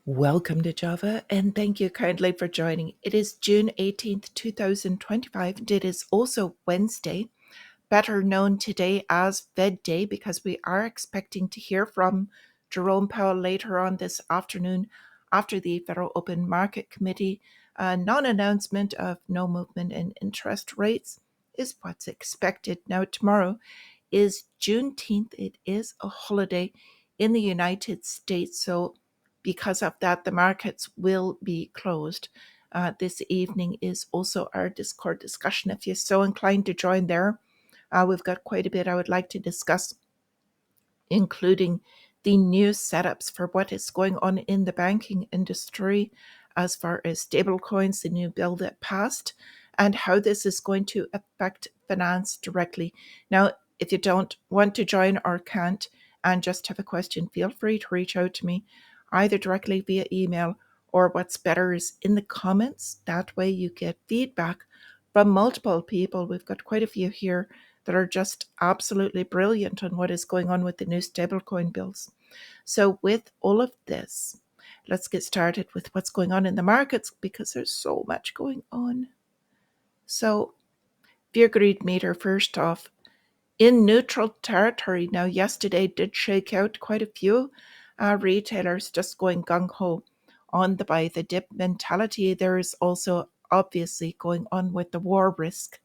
Welcome to Java, and thank you kindly for joining. It is June 18th, 2025, and it is also Wednesday, better known today as Fed Day, because we are expecting to hear from Jerome Powell later on this afternoon after the Federal Open Market Committee. A non-announcement of no movement in interest rates is what's expected. Now, tomorrow is Juneteenth. It is a holiday in the United States, so because of that, the markets will be closed. This evening is also our Discord discussion. If you're so inclined to join there, we've got quite a bit I would like to discuss, including the new setups for what is going on in the banking industry as far as stablecoins, the new bill that passed, and how this is going to affect finance directly. Now, if you don't want to join or can't and just have a question, feel free to reach out to me either directly via email or what's better is in the comments. That way you get feedback from multiple people. We've got quite a few here that are just absolutely brilliant on what is going on with the new stablecoin bills. So with all of this, let's get started with what's going on in the markets because there's so much going on. So fear greed meter first off in neutral territory. Now yesterday did shake out quite a few retailers just going gung-ho on the buy the dip mentality. There is also obviously going on with the war risk.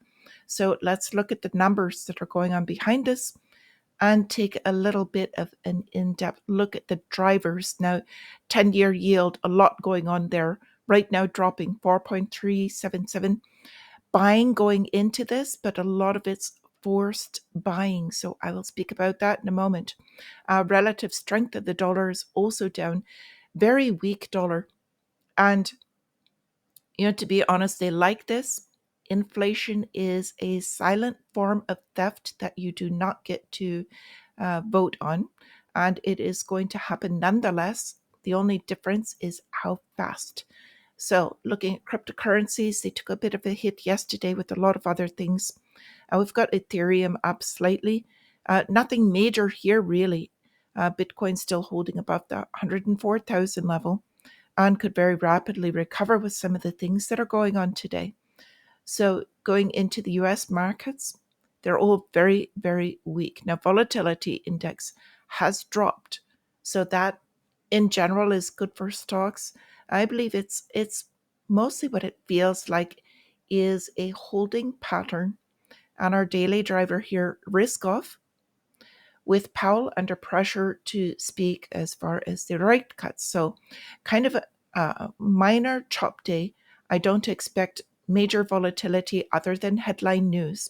So let's look at the numbers that are going on behind us and take a little bit of an in-depth look at the drivers. Now, 10-year yield, a lot going on there. Right now dropping 4.377. Buying going into this, but a lot of it's forced buying. So I will speak about that in a moment. Relative strength of the dollar is also down. Very weak dollar. And, to be honest, they like this. Inflation is a silent form of theft that you do not get to vote on, and it is going to happen nonetheless. The only difference is how fast. So, looking at cryptocurrencies, they took a bit of a hit yesterday with a lot of other things. We've got Ethereum up slightly. Nothing major here, really. Bitcoin still holding above the 104,000 level and could very rapidly recover with some of the things that are going on today. So going into the US markets, they're all very, very weak. Now, volatility index has dropped. So that in general is good for stocks. I believe it's mostly what it feels like is a holding pattern. And our daily driver here, risk off, with Powell under pressure to speak as far as the rate cuts. So kind of a minor chop day. I don't expect major volatility other than headline news.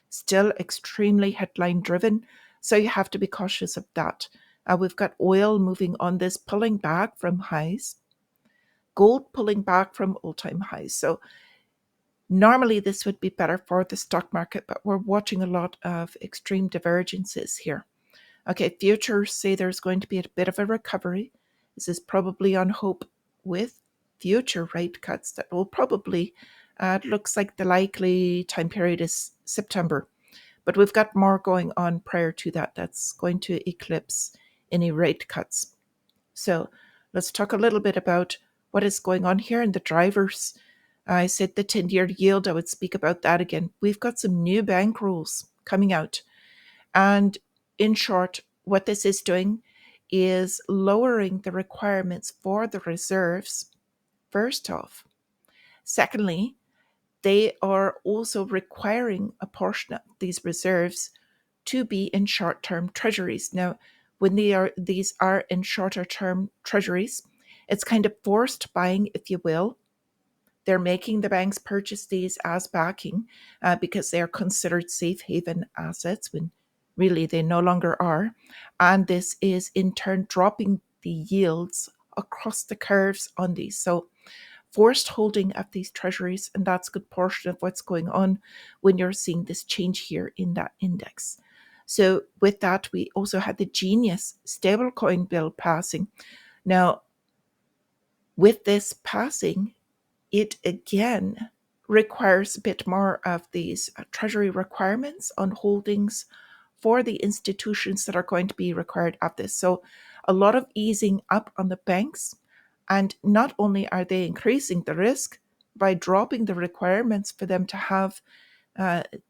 Still extremely headline driven, so you have to be cautious of that. We've got oil moving on this, pulling back from highs. Gold pulling back from all-time highs. So normally this would be better for the stock market, but we're watching a lot of extreme divergences here. Okay, futures say there's going to be a bit of a recovery. This is probably on hope with future rate cuts that will probably, looks like the likely time period is September. But we've got more going on prior to that that's going to eclipse any rate cuts. So let's talk a little bit about what is going on here in the drivers. I said the 10-year yield, I would speak about that again. We've got some new bank rules coming out. And in short, what this is doing is lowering the requirements for the reserves, first off. Secondly, they are also requiring a portion of these reserves to be in short-term treasuries. Now, when these are in shorter-term treasuries, it's kind of forced buying, if you will. They're making the banks purchase these as backing because they are considered safe haven assets when really they no longer are. And this is in turn dropping the yields across the curves on these. So forced holding of these treasuries, and that's a good portion of what's going on when you're seeing this change here in that index. So with that, we also had the Genius stablecoin bill passing. Now, with this passing, it again requires a bit more of these treasury requirements on holdings for the institutions that are going to be required of this. So a lot of easing up on the banks And not only are they increasing the risk by dropping the requirements for them to have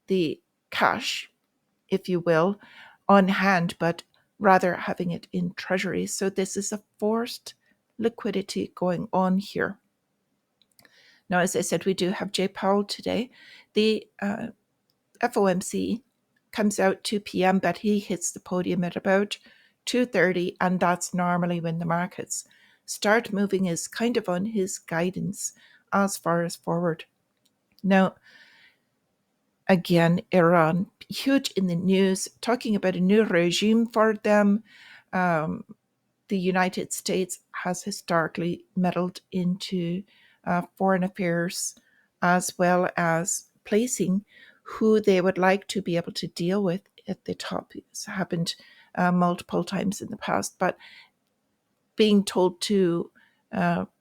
the cash, if you will, on hand, but rather having it in treasuries. So this is a forced liquidity going on here. Now, as I said, we do have Jay Powell today. The FOMC comes out 2 p.m., but he hits the podium at about 2:30, and that's normally when the markets start moving, is kind of on his guidance as far as forward. Now, again, Iran, huge in the news, talking about a new regime for them. The United States has historically meddled into foreign affairs, as well as placing who they would like to be able to deal with at the top. It's happened multiple times in the past, but being told to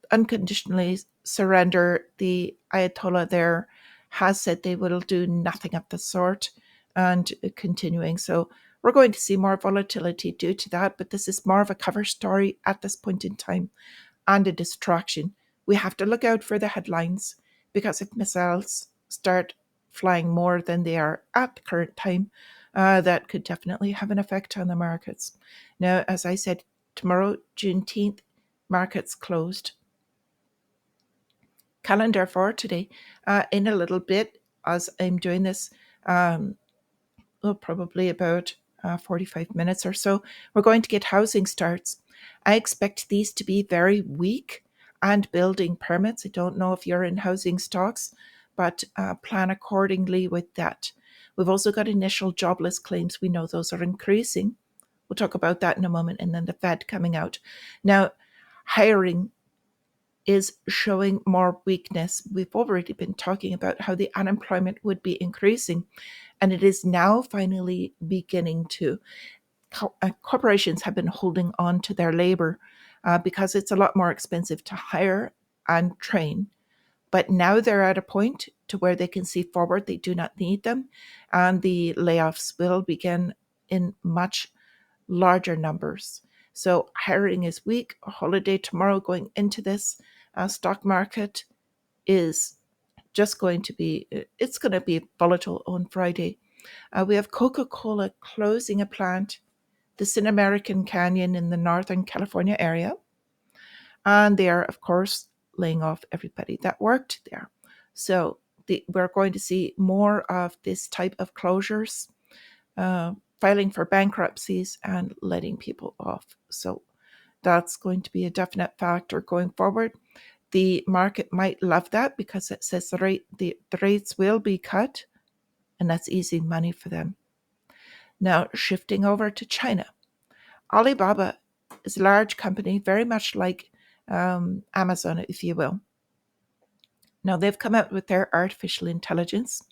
unconditionally surrender, the Ayatollah there has said they will do nothing of the sort, and continuing. So we're going to see more volatility due to that, but this is more of a cover story at this point in time and a distraction. We have to look out for the headlines, because if missiles start flying more than they are at the current time, that could definitely have an effect on the markets. Now, as I said, tomorrow, Juneteenth, markets closed. Calendar for today, in a little bit, as I'm doing this, probably about 45 minutes or so, we're going to get housing starts. I expect these to be very weak, and building permits. I don't know if you're in housing stocks, but plan accordingly with that. We've also got initial jobless claims. We know those are increasing. We'll talk about that in a moment. And then the Fed coming out. Now, hiring is showing more weakness. We've already been talking about how the unemployment would be increasing, and it is now finally beginning to. Corporations have been holding on to their labor because it's a lot more expensive to hire and train. But now they're at a point to where they can see forward. They do not need them, and the layoffs will begin in much larger numbers. So hiring is weak. A holiday tomorrow going into this stock market is just going to be, it's going to be volatile on Friday. We have Coca-Cola closing a plant, this in American Canyon in the Northern California area. And they are, of course, laying off everybody that worked there. So we're going to see more of this type of closures, filing for bankruptcies and letting people off. So that's going to be a definite factor going forward. The market might love that because it says the rates will be cut, and that's easy money for them. Now, shifting over to China. Alibaba is a large company, very much like Amazon, if you will. Now, they've come out with their artificial intelligence.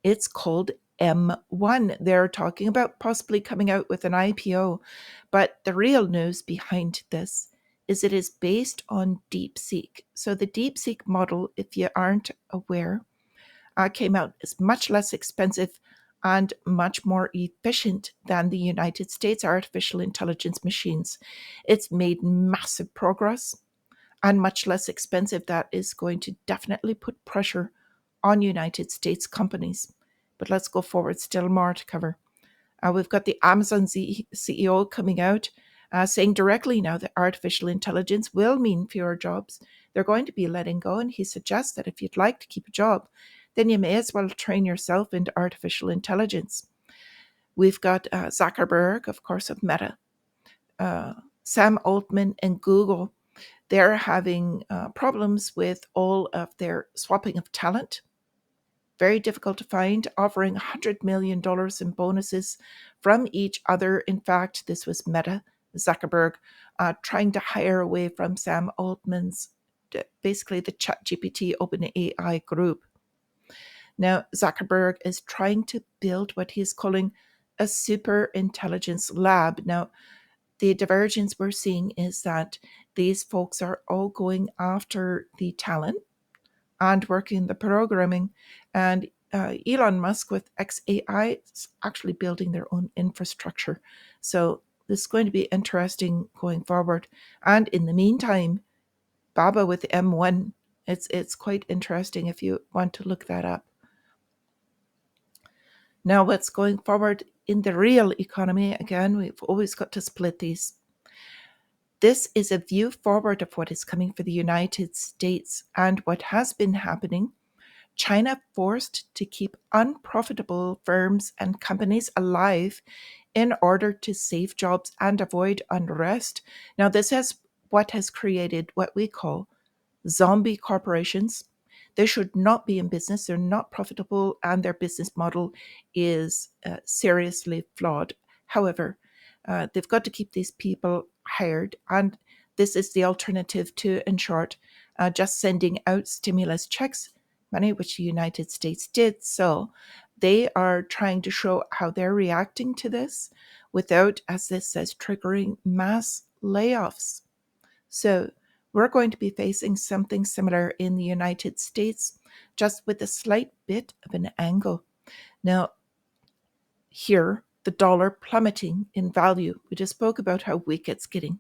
It's called M1. They're talking about possibly coming out with an IPO, but the real news behind this is it is based on DeepSeek. So the DeepSeek model, if you aren't aware, came out as much less expensive and much more efficient than the United States artificial intelligence machines. It's made massive progress and much less expensive. That is going to definitely put pressure on United States companies. But let's go forward, still more to cover. We've got the Amazon CEO coming out saying directly now that artificial intelligence will mean fewer jobs. They're going to be letting go, and he suggests that if you'd like to keep a job, then you may as well train yourself into artificial intelligence. We've got Zuckerberg, of course, of Meta, Sam Altman and Google. They're having problems with all of their swapping of talent. Very difficult to find, offering $100 million in bonuses from each other. In fact, this was Meta, Zuckerberg, trying to hire away from Sam Altman's, basically the ChatGPT OpenAI group. Now, Zuckerberg is trying to build what he's calling a super intelligence lab. Now, the divergence we're seeing is that these folks are all going after the talent and working the programming, and Elon Musk with XAI is actually building their own infrastructure. So this is going to be interesting going forward. And in the meantime, BABA with M1. It's quite interesting if you want to look that up. Now, what's going forward in the real economy? Again, we've always got to split these. This is a view forward of what is coming for the United States and what has been happening. China forced to keep unprofitable firms and companies alive in order to save jobs and avoid unrest. Now, this is what has created what we call zombie corporations. They should not be in business. They're not profitable, and their business model is seriously flawed. However, they've got to keep these people hired, and this is the alternative to, in short, just sending out stimulus checks, money which the United States did. So they are trying to show how they're reacting to this without, as this says, triggering mass layoffs. So we're going to be facing something similar in the United States, just with a slight bit of an angle. Now, here, the dollar plummeting in value. We just spoke about how weak it's getting.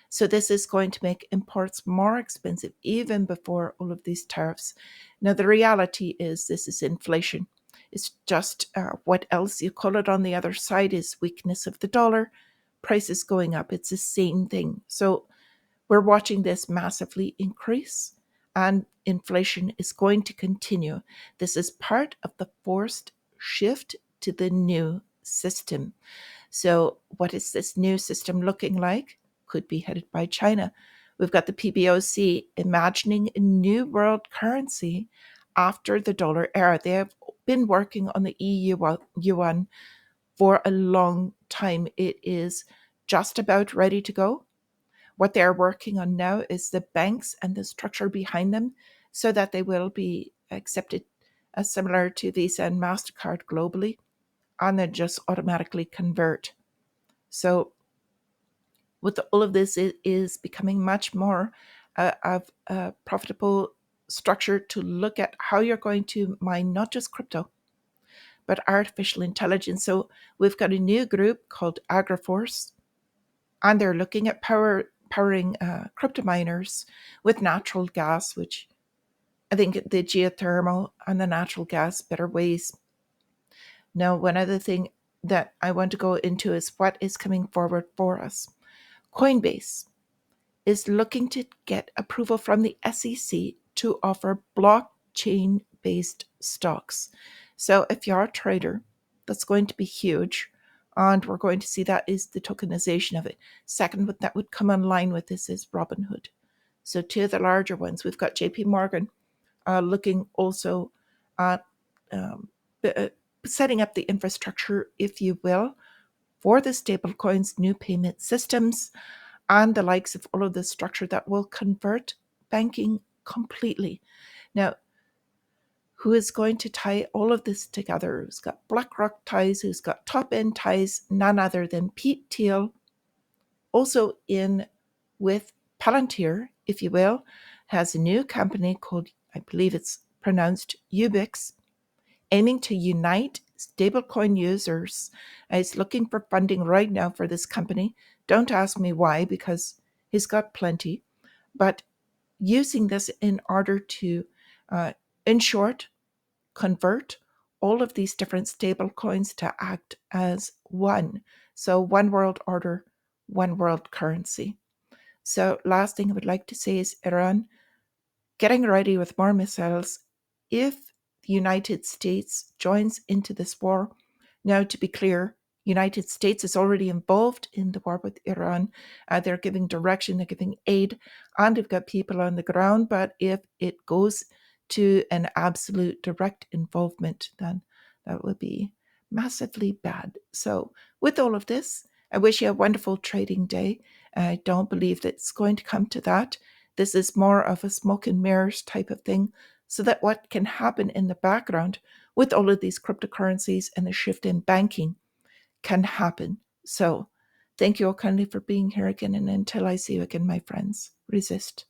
So this is going to make imports more expensive even before all of these tariffs. Now, the reality is this is inflation. It's just what else you call it on the other side is weakness of the dollar, prices going up. It's the same thing. So we're watching this massively increase, and inflation is going to continue. This is part of the forced shift to the new system. So, what is this new system looking like? Could be headed by China. We've got the PBOC imagining a new world currency after the dollar era. They have been working on the EU yuan for a long time. It is just about ready to go. What they're working on now is the banks and the structure behind them so that they will be accepted as similar to Visa and MasterCard globally, and then just automatically convert. So with all of this, it is becoming much more of a profitable structure to look at how you're going to mine not just crypto, but artificial intelligence. So we've got a new group called AgriForce, and they're looking at powering crypto miners with natural gas, which I think the geothermal and the natural gas better ways. Now, one other thing that I want to go into is what is coming forward for us. Coinbase is looking to get approval from the SEC to offer blockchain-based stocks. So if you're a trader, that's going to be huge. And we're going to see that is the tokenization of it. Second, what that would come online with this is Robinhood. So two of the larger ones, we've got JP Morgan looking also at setting up the infrastructure, if you will, for the stablecoins, new payment systems, and the likes of all of the structure that will convert banking completely. Now, who is going to tie all of this together? Who's got BlackRock ties? Who's got top-end ties? None other than Pete Thiel, also in with Palantir, if you will, has a new company called, I believe it's pronounced Ubix, aiming to unite stablecoin users. He's looking for funding right now for this company. Don't ask me why, because he's got plenty. But using this in order to, in short, convert all of these different stablecoins to act as one. So one world order, one world currency. So last thing I would like to say is Iran getting ready with more missiles if the United States joins into this war. Now, to be clear, United States is already involved in the war with Iran. They're giving direction, they're giving aid, and they've got people on the ground. But if it goes to an absolute direct involvement, then that would be massively bad. So with all of this, I wish you a wonderful trading day. I don't believe that it's going to come to that. This is more of a smoke and mirrors type of thing, so that what can happen in the background with all of these cryptocurrencies and the shift in banking can happen. So thank you all kindly for being here again. And until I see you again, my friends, resist.